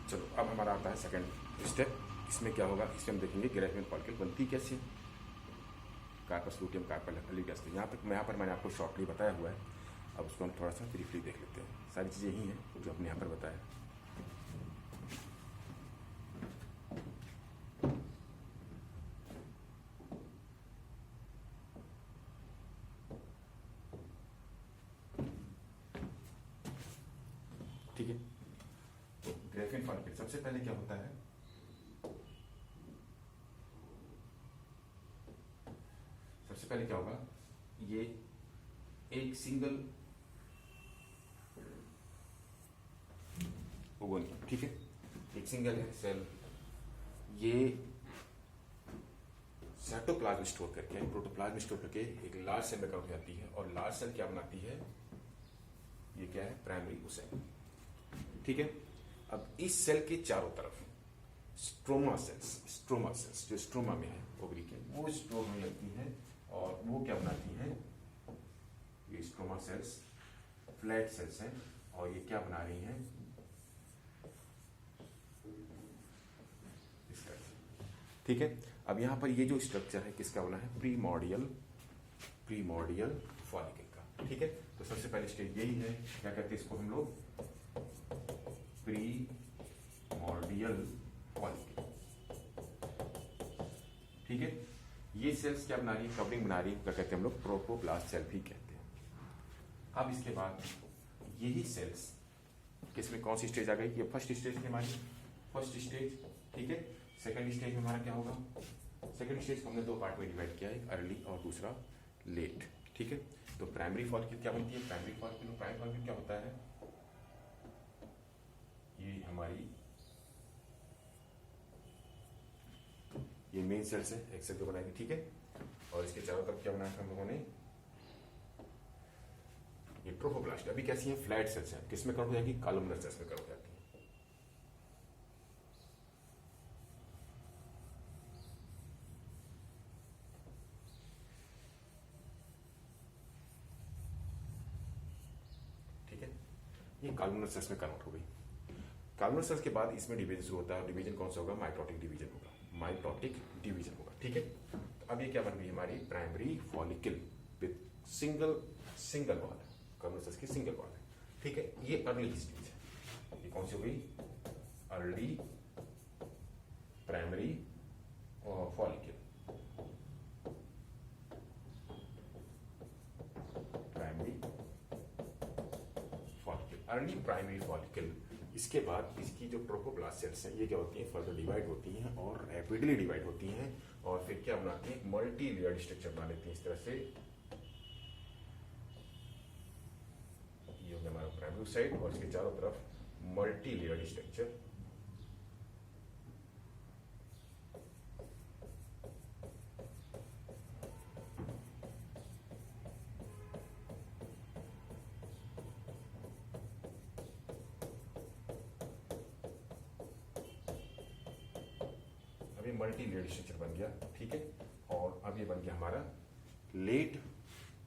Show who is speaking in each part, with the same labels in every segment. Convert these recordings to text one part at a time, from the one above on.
Speaker 1: चलो अब हमारा आता है सेकंड स्टेप। इसमें क्या होगा, इसमें हम देखेंगे ग्रेफेन फॉलिकल बनती कैसे है। कार्पस लूटियम कार्पल एलिगेंस। यहाँ तक यहाँ पर मैंने आपको शॉर्टली बताया हुआ है, अब उसको हम थोड़ा सा ब्रीफली देख लेते हैं। सारी चीज़ें यही हैं जो हमने यहाँ पर बताया। ठीक है, तो ग्रेफेन फॉलिकल सबसे पहले क्या होता है, सबसे पहले क्या होगा, ये एक सिंगल ओवोनियम, ठीक है, एक सिंगल है सेल, ये साइटोप्लाज्म स्टोर करके, प्रोटोप्लाज्म स्टोर करके एक लार्ज सेल में कन्वर्ट हो जाती है। और लार्ज सेल क्या बनाती है, ये क्या है, प्राइमरी सेल। ठीक है, अब इस सेल के चारों तरफ स्ट्रोमा सेल्स जो स्ट्रोमा में है ओवरी के, वो स्टोर होने लगती है। और वो क्या बनाती है, ये स्ट्रोमा सेल्स फ्लैट सेल्स हैं, और ये क्या बना रही हैं, इस तरह से। ठीक है, अब यहां पर ये जो स्ट्रक्चर है किसका बना है, प्रीमोर्डियल फॉलिकल का। ठीक है, तो सबसे पहले स्टेज यही है, क्या कहते हैं इसको हम लोग, प्रीमोर्डियल फॉलिकल। ठीक है, ये सेल्स क्या बना रही है, कवरिंग बना रही है, क्या कहते हैं हम लोग, प्रोटोप्लास्ट सेल भी कहते हैं। अब इसके बाद यही सेल्स किसमें कौन सी स्टेज आ गई, ये फर्स्ट स्टेज की हमारी फर्स्ट स्टेज। ठीक है, सेकंड स्टेज में हमारा क्या होगा, सेकंड स्टेज को हमने दो पार्ट में डिवाइड किया है, एक अर्ली और दूसरा लेट। ठीक है, तो प्राइमरी फॉलिकल क्या बनती है, प्राइमरी फॉलिकल क्या होता है, ये हमारी ये मेन सेल्स है, एक सेल जो बनाएगी। ठीक है, और इसके चारों तरफ क्या बनाया था हम लोगों ने, ये ट्रोफोब्लास्ट। अभी कैसी है, फ्लैट सेल्स हैं, किसमें कन्वर्ट हो जाएगी, कॉलमनर सेल्स में कन्वर्ट हो जाती है। ठीक है, ये कॉलमनर सेल्स में कन्वर्ट हो गई। कॉलमनर सेल्स के बाद इसमें डिवीजन शुरू होता है, डिवीजन कौन सा होगा, माइटोटिक डिवीजन होगा, ठीक है। तो अब ये क्या बन गई हमारी, primary follicle with single wall, columnar sales की सिंगल वॉल है। ठीक है, ये अर्ली स्टेज है, ये कौन सी हो गई, early primary follicle, early primary follicle. इसके बाद इसकी जो ट्रोफोब्लास्ट सेल्स हैं ये क्या होती हैं, फर्दर डिवाइड होती हैं और रैपिडली डिवाइड होती हैं, और फिर क्या बनाती हैं, मल्टी लेयर्ड स्ट्रक्चर बना लेती हैं इस तरह से। ये हो गया हमारा प्राइमरी साइड, और इसके चारों तरफ multi layered structure. Multi layered structure बन गया। ठीक है, और अब ये बन गया हमारा लेट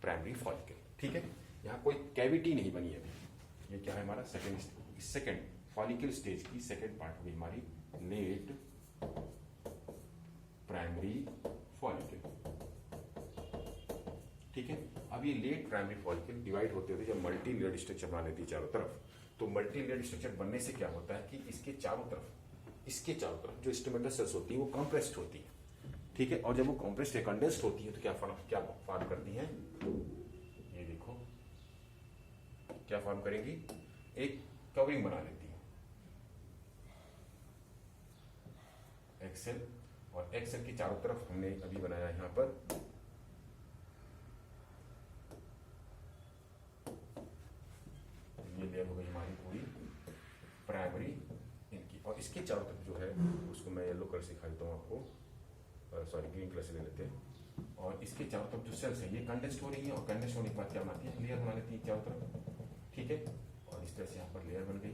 Speaker 1: प्राइमरी फॉलिकल। ठीक है, यहां कोई कैविटी नहीं बनी अभी, ये क्या है हमारा सेकंड फॉलिकल स्टेज की सेकंड पार्ट होगी हमारी लेट प्राइमरी फॉलिकल। ठीक है, अब ये लेट प्राइमरी फॉलिकल डिवाइड होते होते जब मल्टी लेयर्ड स्ट्रक्चर बना लेती है चारों तरफ, तो मल्टी लेयर्ड स्ट्रक्चर बनने से क्या होता है कि इसके चारों तरफ जो स्टोमेटल सेल्स होती है वो कंप्रेस्ड होती है। ठीक है, और जब वो कंप्रेस्ड है, कंडेंस्ड होती है, तो क्या फॉर्म करती हैं, ये देखो क्या फॉर्म करेंगी, एक कवरिंग बना लेती है, एक्सेल। और एक्सेल की चारों तरफ हमने अभी बनाया यहां पर ये लेयर हो गई हमारी पूरी प्राइमरी इनकी, और इसके चारों तरफ जो है उसको मैं येलो कलर से दिखा देता हूँ आपको, सॉरी ग्रीन कलर से ले लेते हैं। और इसके चारों तरफ जो सेल्स है ये कंडेंस्ड हो रही है, और कंडेंस्ड होने के बाद क्या बनाती है, लेयर बना लेती है चारों तरफ। ठीक है, और इस तरह से यहाँ पर लेयर बन गई।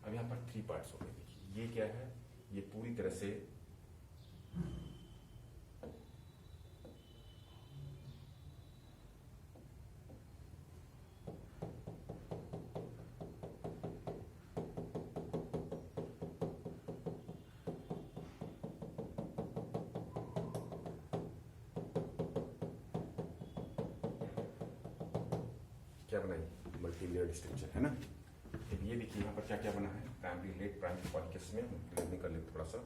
Speaker 1: अब यहाँ पर 3 पार्ट्स हो गए। देखिए ये क्या है, ये पूरी तरह से क्या बनाई, मल्टी लेयर्ड स्ट्रक्चर, है ना। अब ये देखिए यहाँ पर क्या क्या बना है, प्राइमरी लेड प्राइमरी फॉलिकल्स में लेबलिंग कर लेते थोड़ा सा।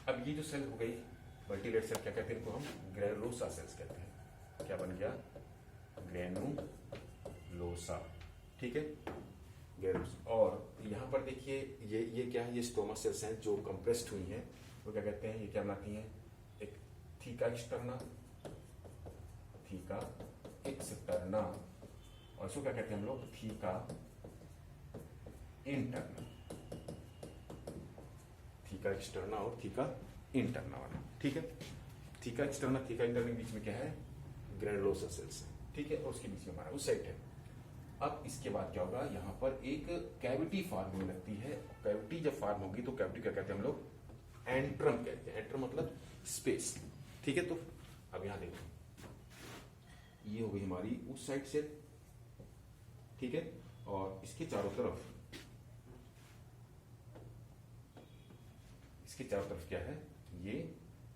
Speaker 1: अब ये जो सेल हो गई मल्टी लेयर्ड सेल, क्या कहते हैं इनको हम, ग्रेनुलोसा सेल्स कहते हैं। क्या बन गया, ग्रेनुलोसा, ठीक है, ग्रेनुलोसा। और यहाँ पर देखिए ये क्या है, ये स्टोमा सेल्स हैं जो कंप्रेस्ड हुई हैं, वो क्या कहते हैं, ये क्या बनाती हैं, एक थीका एक्सटर्ना, थीका एक्सटर्ना, और इसको क्या कहते हैं हम लोग, थीका इंटरना, थीका एक्सटर्ना और थीका इंटरना वाला, ठीक है। थीका एक्सटर्ना थीका इंटरना के बीच में क्या है, ग्रेनुलोसा सेल्स है, ठीक है, और उसके बीच में हमारा वो साइट है। अब इसके बाद क्या होगा, यहाँ पर एक कैविटी फॉर्म होने लगती है। कैविटी जब फॉर्म होगी तो कैविटी क्या कहते हैं हम लोग, एंट्रम कहते हैं। एंट्रम मतलब स्पेस, ठीक है। तो अब यहां देखो, ये हो गई हमारी उस साइड से, ठीक है, और इसके चारों तरफ, इसके चारों तरफ क्या है, ये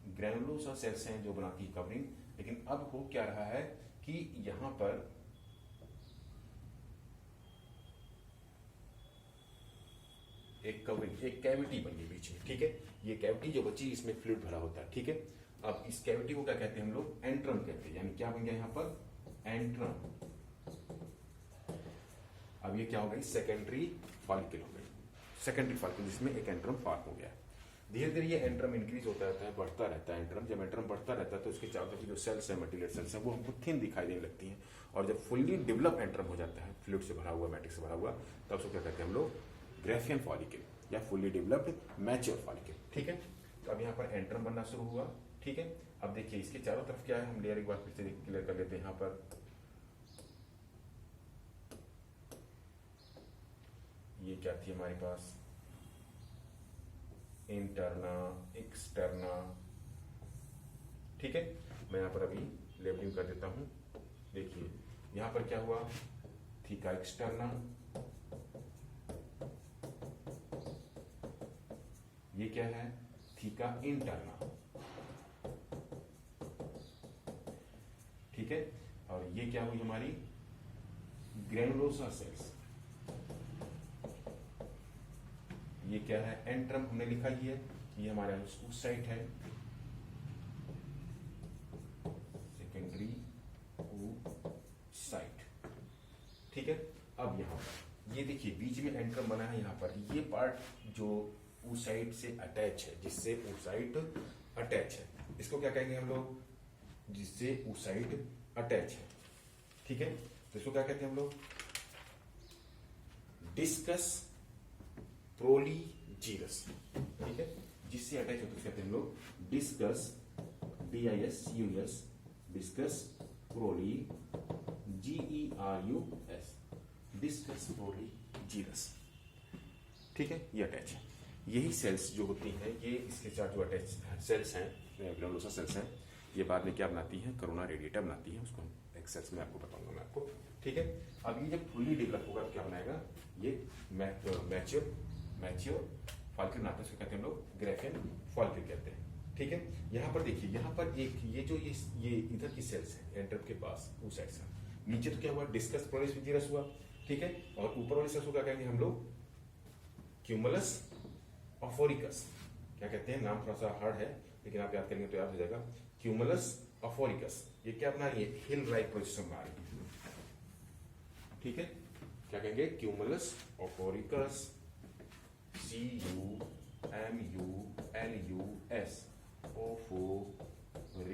Speaker 1: ग्रेनुलोसा सेल्स हैं जो बनाती है कवरिंग। लेकिन अब हो क्या रहा है कि यहां पर एक कवरिंग, एक कैविटी बन गई बीच में, ठीक है। ये कैविटी जो बची इसमें फ्लूइड भरा होता है, ठीक है। अब इस कैविटी को क्या कहते हैं हम लोग, एंट्रम कहते हैं। यानी क्या बन गया यहाँ पर, एंट्रम। अब ये क्या हो गई, सेकेंडरी फॉलिकल हो गई, सेकेंडरी फॉलिकल जिसमें एक एंट्रम फॉर्म हो गया। धीरे धीरे ये एंट्रम इंक्रीज होता रहता है, बढ़ता रहता है एंट्रम। जब एंट्रम बढ़ता रहता है तो उसके चारों तरफ जो सेल्स है, मल्टीलेयर सेल्स है, वो हमको थिन दिखाई देने लगती हैं। और जब फुल्ली डेवलप एंट्रम हो जाता है, फ्लूइड से भरा हुआ, मैट्रिक्स से भरा हुआ, तब उसको क्या कहते हैं हम लोग, ग्राफियन फॉलिकल या फुल्ली डेवलप्ड मैच्योर फॉलिकल, ठीक है। तो अब यहाँ पर एंट्रम बनना शुरू हुआ, ठीक है। अब देखिए इसके चारों तरफ क्या है, हम लेयर एक बार फिर से क्लियर कर लेते हैं। यहाँ पर ये क्या थी हमारे पास, इंटरना, एक्सटर्ना, ठीक है। मैं यहाँ पर अभी लेबलिंग कर देता हूं। देखिए यहाँ पर क्या हुआ, थीका एक्सटर्ना, ये क्या है, थीका इंटरना, ठीक है। और ये क्या हुई हमारी, ग्रेनुलोसा सेल्स, ये क्या है, एंट्रम हमने लिखा ही है, ये हमारा उस साइट है, सेकेंडरी साइट, ठीक है। अब यहाँ पर ये देखिए बीच में एंट्रम बना है, यहाँ पर ये पार्ट जो उस साइड से अटैच है, जिससे उस साइड अटैच है, इसको क्या कहेंगे हम लोग, जिससे उस साइड अटैच है, ठीक है। तो इसको क्या कहते हैं हम लोग, डिस्कस प्रोलीजीरस, ठीक है। जिससे अटैच होता है कहते हैं हम लोग डिस्कस, DISCUS, डिस्कस प्रोलीGERUS, डिस्कस प्रोलीजीरस, ठीक है। ये अटैच है। यही सेल्स जो होती हैं, ये इसके साथ जो अटैच सेल्स हैं, ग्रेनुलोसा सेल्स हैं, ये बाद में क्या बनाती हैं, कोरोना रेडिएटा बनाती है। उसको एक सेल्स में आपको बताऊंगा मैं आपको, ठीक है। अब ये जब फुल्ली डेवलप होगा तो क्या बनाएगा, ये मैच्योर फॉलिकल बनाते हैं, उसको कहते हैं हम लोग ग्राफियन फॉलिकल कहते हैं, ठीक है। यहाँ पर देखिए, यहाँ पर एक ये जो ये इधर की सेल्स है एंट्रम के पास उस साइड से, नीचे तो क्या हुआ, डिस्कस प्रोलीजीरस हुआ, ठीक है। और ऊपर वाले सेल्स को क्या कहेंगे हम लोग, क्यूमुलस ऑफोरिकस, क्या कहते हैं, नाम थोड़ा सा हार्ड है लेकिन आप याद करेंगे तो याद हो जाएगा, क्यूमुलस ऑफोरिकस। ये क्या बना रही है, हिल लाइक पोजिशन बना रही है, ठीक है। क्या कहेंगे, क्यूमुलस ऑफोरिकस, CUMULUS, ऑफोरिकस,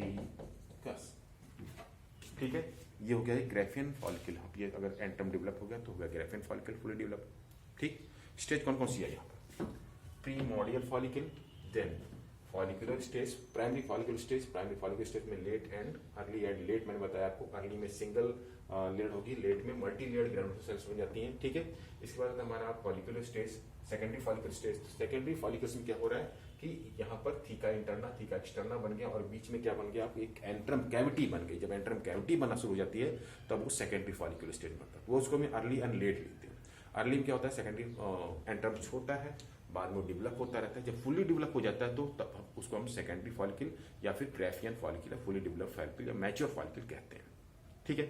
Speaker 1: ठीक है। ये हो गया ग्राफियन फॉलिकल। ये अगर एंट्रम डेवलप हो गया तो हो गया ग्राफियन फॉलिकल फुली डेवलप, ठीक। स्टेज कौन कौन सी है यहाँ पर, primordial follicle, then follicular stage, primary follicle stage. Primary follicle stage में late and early and, late मैंने बताया आपको, अर्ली में सिंगल लेयर होगी, लेट में मल्टी लेयर ग्रेनुलोसा सेल्स बन जाती हैं, ठीक है। इसके बाद हमारा follicular stage, secondary follicle stage. Secondary follicles में क्या हो रहा है कि यहाँ पर थीका इंटरना, थीका एक्सटर्ना बन गया, और बीच में क्या बन गया, आपको एक एंट्रम कैविटी बन गई। जब एंट्रम कैविटी बनना शुरू हो जाती है तब वो सेकेंडरी फॉलिकुलर स्टेज बनता है। वो उसको में अर्ली एंड लेट लिखते हैं। अर्ली में क्या होता है, सेकेंडरी एंट्रम छोटा है बाद में डेवलप होता रहता है। जब फुली डेवलप हो जाता है तो तब उसको हम सेकेंडरी फॉलिकल या फिर ग्राफियन फॉलिकल या फुली डेवलप फॉलिकल या मैच्योर फॉलिकल कहते हैं। ठीक है,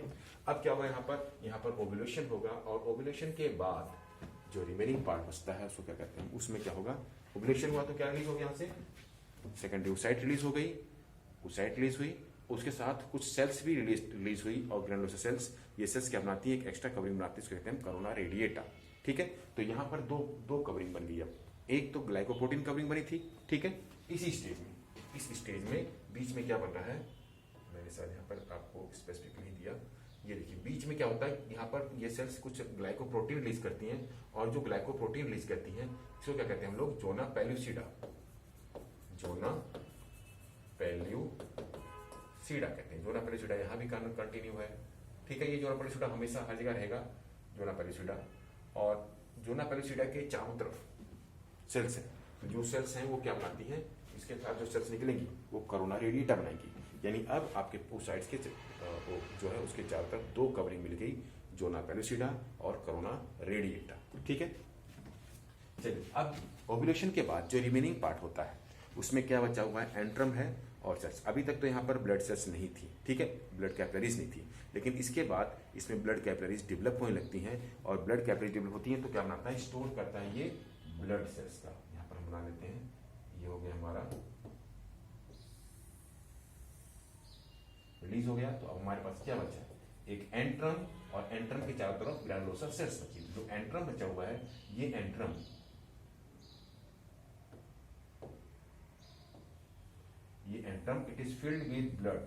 Speaker 1: अब क्या होगा, यहाँ पर ओव्यूलेशन होगा, और ओव्यूलेशन के बाद जो रिमेनिंग पार्ट बचता है उसको क्या कहते हैं, उसमें क्या होगा, ओव्यूलेशन हुआ तो क्या रिलीज हो गया, यहाँ से सेकेंडरी oocyte रिलीज हो गई, oocyte रिलीज हुई, उसके साथ कुछ सेल्स भी रिलीज हुई, और ग्रैनुलोसा सेल्स, ये सेल्स क्या बनाती है, एक एक्स्ट्रा कवरिंग बनाती है, उसको कहते हैं करोना रेडिएटा। ठीक है, तो यहाँ पर दो कवरिंग बन गई। अब एक तो ग्लाइकोप्रोटीन कवरिंग बनी थी, ठीक है, इस स्टेज में बीच में क्या बन रहा है, मैंने शायद यहाँ पर आपको स्पेसिफिक नहीं दिया, ये देखिए बीच में क्या होता है, यहाँ पर ये सेल्स कुछ ग्लाइकोप्रोटीन रिलीज करती हैं, और जो ग्लाइकोप्रोटीन रिलीज करती हैं इसको क्या कहते हैं हम लोग, जोना पेल्यूसिडा कहते हैं। जोना पेल्यूसिडा यहाँ भी कंटिन्यू है। ठीक है, ये जोना पेल्यूसिडा हमेशा हर जगह रहेगा, जोना पेल्यूसिडा, और जोना पेल्यूसिडा के चारों तरफ सेल्स हैं, तो जो सेल्स हैं वो क्या बनाती हैं, इसके साथ जो सेल्स निकलेंगी वो करोना रेडिएटा बनाएंगी। यानी अब आपके oocytes के जो है उसके चारों तरफ दो कवरिंग मिल गई, जोना पेल्यूसिडा और करोना रेडिएटा। ठीक है, चलिए अब ओव्यूलेशन के बाद जो रिमेनिंग पार्ट होता है उसमें क्या बचा हुआ है, एंट्रम है और सेल्स। अभी तक तो यहाँ पर ब्लड सेल्स नहीं थी, ठीक है, ब्लड कैपिलरीज नहीं थी, लेकिन इसके बाद इसमें ब्लड कैपिलरीज डेवलप होने लगती हैं, और ब्लड कैपिलरीज डेवलप होती हैं तो क्या बनाता है, स्टोर करता है ये ब्लड सेल्स का। यहाँ पर हम बना लेते हैं, ये हो गया हमारा रिलीज हो गया। तो अब हमारे पास क्या बचा है, एक एंट्रम, और एंट्रम के चारों तरफ ग्रैनुलोसा सेल्स बची। जो एंट्रम बचा हुआ है, ये antrum it is filled with blood.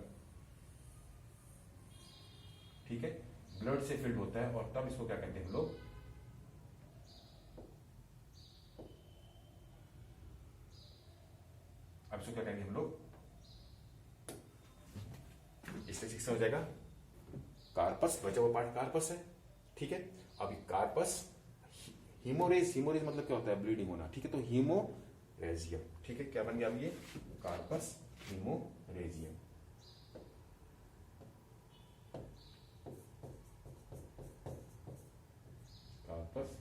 Speaker 1: ठीक है, ब्लड से फिल्ड होता है, और तब इसको क्या कहते हैं हम लोग, अब इसको क्या कहेंगे हम लोग, इससे शिक्षा हो जाएगा कार्पस, बचा हुआ पार्ट कार्पस है। ठीक है, अभी कार्पस हीमोरेज मतलब क्या होता है, ब्लीडिंग होना। ठीक है, तो हीमोरेजियम, ठीक है, क्या बन गया अब ये corpus haemorrhagicum. Corpus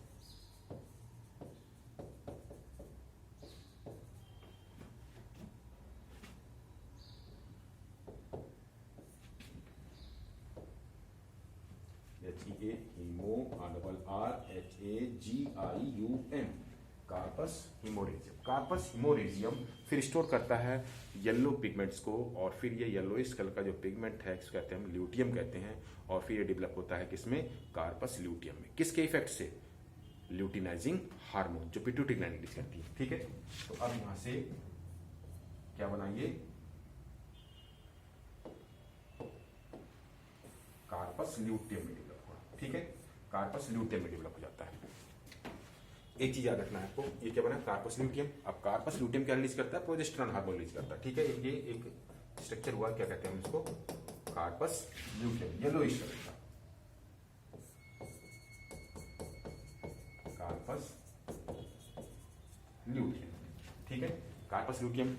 Speaker 1: HEMO corpus haemorrhagicum. Corpus haemorrhagicum फिर स्टोर करता है येलो पिगमेंट्स को, और फिर ये येलोइश कलर का जो पिगमेंट है इसको कहते हैं हम ल्यूटियम कहते हैं, और फिर ये डेवलप होता है किसमें, कार्पस ल्यूटियम में। किसके इफेक्ट से, ल्यूटिनाइजिंग हार्मोन जो पिट्यूटरी ग्लैंड रिलीज करती है। ठीक है, तो अब यहां से क्या बनाइए, कार्पस ल्यूटियम में डेवलप हुआ। ठीक है, कार्पस ल्यूटियम में डेवलप हो जाता है। एक चीज याद रखना है आपको, ये क्या बना, कार्पस ल्यूटियम। अब कार्पस ल्यूटियम क्या रिलीज करता है, प्रोजेस्टेरॉन हार्मोन रिलीज करता है। ठीक है, ये एक स्ट्रक्चर हुआ, क्या कहते हैं हम इसको, कार्पस ल्यूटियम, येलोइश कलर का कार्पस ल्यूटियम। ठीक है, कार्पस ल्यूटियम।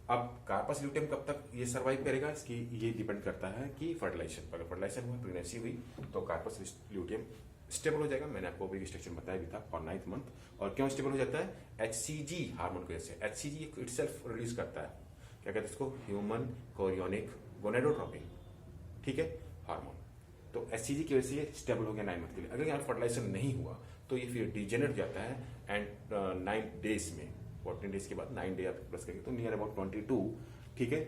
Speaker 1: अब कार्पस ल्यूटियम कब तक ये सर्वाइव करेगा, इसकी ये डिपेंड करता है कि फर्टिलाइजेशन, अगर फर्टिलाइजेशन हुआ, प्रेगनेंसी हुई, तो कार्पस ल्यूटियम स्टेबल हो जाएगा। मैंने आपको अभी स्ट्रक्चर बताया भी था फॉर 9th मंथ। और क्यों स्टेबल हो जाता है, HCG हार्मोन की वजह से। HCG इटसेल्फ रिलीज करता है, क्या कहते हैं इसको, ह्यूमन कोरियोनिक गोनेडोट्रोपिन। ठीक है, हार्मोन। तो HCG की वजह से ये स्टेबल हो गया 9 मंथ के लिए। अगर यहाँ फर्टिलाइजेशन नहीं हुआ तो ये फिर डिजेनरेट हो जाता है, एंड 9 डेज में, 14 डेज के बाद 9 डे आप प्लस करेंगे तो नियर अबाउट 22, ठीक है,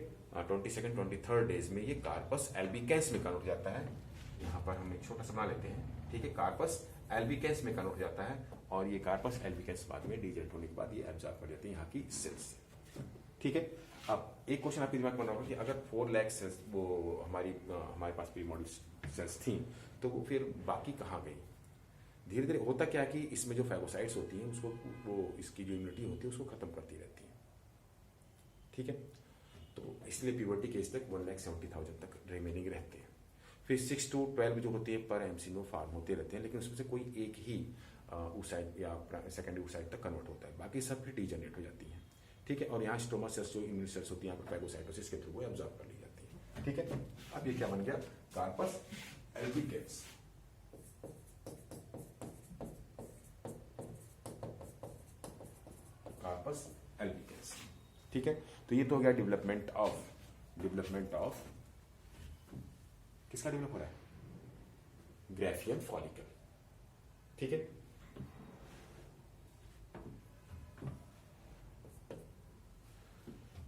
Speaker 1: 22nd 23rd डेज में ये कार्पस एल्बिकेंस में कन्वर्ट हो जाता है। यहाँ पर हम एक छोटा सा बना लेते हैं। ठीक है, कार्पस एल्बिकेंस में कन्वर्ट हो जाता है, और ये कार्पस एल्बिकेंस बाद में डिजेनरेट होने के बाद ये एब्जॉर्ब कर जाती है यहाँ की सेल्स से। ठीक है, अब एक क्वेश्चन आपके दिमाग में बना होगा कि अगर 4 लाख सेल्स वो हमारे पास प्री मॉडल सेल्स थी, तो वो फिर बाकी कहाँ गई। धीरे धीरे होता क्या है कि इसमें जो फैगोसाइट्स होती हैं उसको, वो इसकी जो इम्यूनिटी होती है उसको खत्म करती रहती है। ठीक है, तो इसलिए प्यूबर्टी के एज तक 1,70,000 तक रिमेनिंग रहते हैं। फिर 6 to 12 जो होती है पर एमसीनो फार्म होते रहते हैं, लेकिन उसमें से कोई एक ही oocyte या सेकेंडरी oocyte तक कन्वर्ट होता है, बाकी सब फिर डीजेनरेट हो जाती है। ठीक है, और यहाँ स्टोमा सेल्स जो इम्यून सेल्स होती है यहाँ पर फैगोसाइटोसिस के थ्रू वो एब्जॉर्ब कर ली जाती है। ठीक है, अब ये क्या बन गया, कार्पस एल्बिकेंस। कार्पस एल्बिकस। ठीक है, तो ये तो हो गया डेवलपमेंट ऑफ किसका डेवलप हो रहा है? Graafian follicle. ठीक है,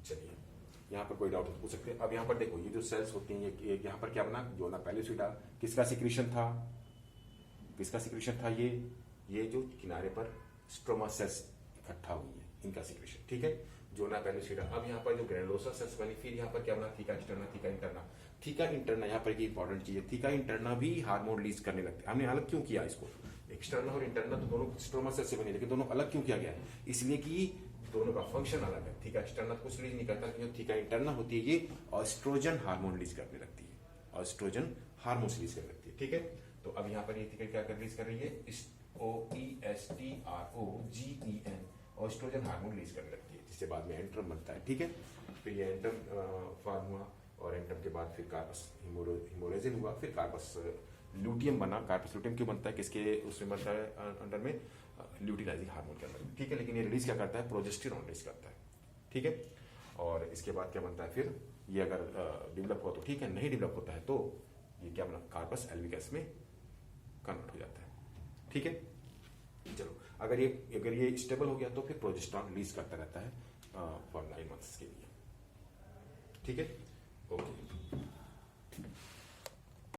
Speaker 1: चलिए यहां पर कोई डाउट हो तो पूछ सकते हैं। अब यहां पर देखो ये जो सेल्स होती हैं ये यहां पर क्या बना, जोना पेलुसिडा किसका सिक्रीशन था? किसका सिक्रीशन था? ये जो किनारे पर स्ट्रोमा सेल्स इकट्ठा हुई है इनका सिक्रीशन। ठीक है, जोना पेलुसिडा। अब यहाँ पर जो ग्रेनुलोसा सेल्स बनी, फिर यहाँ पर क्या बना? Theca externa, theca interna. Theca interna यहाँ पर एक इंपॉर्टेंट चीज है, थीका इंटरना भी हार्मोन रिलीज करने लगते हैं। हमने अलग क्यों किया इसको? एक्सटर्ना और इंटरना तो दोनों स्ट्रोमा सेल्स से बने, लेकिन दोनों अलग क्यों किया गया है? इसलिए कि दोनों का फंक्शन अलग है। थीका एक्सटर्ना कुछ रिलीज नहीं करता, जो थीका इंटरना होती है ये ऑस्ट्रोजन हार्मोन रिलीज करने लगती है, ऑस्ट्रोजन हार्मोन रिलीज करने लगती है। ठीक है, तो अब यहाँ पर ये थीका क्या रिलीज कर रही है? OESTROGEN ऑस्ट्रोजन हार्मोन रिलीज करने लगती है, जिससे बाद में एंट्रम बनता है। ठीक है, फिर ये एंट्रम फॉर्म हुआ और एंट्रम के बाद फिर कार्पस हिमोरेजिन हुआ, फिर कार्पस ल्यूटियम बना। कार्पस ल्यूटियम क्यों बनता है? किसके उसमें बनता है? अंडर में ल्यूटिनाइजिंग हार्मोन के अंदर। ठीक है, लेकिन ये रिलीज क्या करता है? प्रोजेस्टेरॉन रिलीज करता है। ठीक है, और इसके बाद क्या बनता है? फिर ये अगर डेवलप हो तो ठीक है, नहीं डेवलप होता है तो ये क्या बना? कार्पस एल्बिकस में कन्वर्ट हो जाता है। ठीक है, चलो अगर ये स्टेबल हो गया तो फिर प्रोजेस्टेरॉन रिलीज करता रहता है फॉर 9 मंथ्स के लिए। ठीक है, ओके।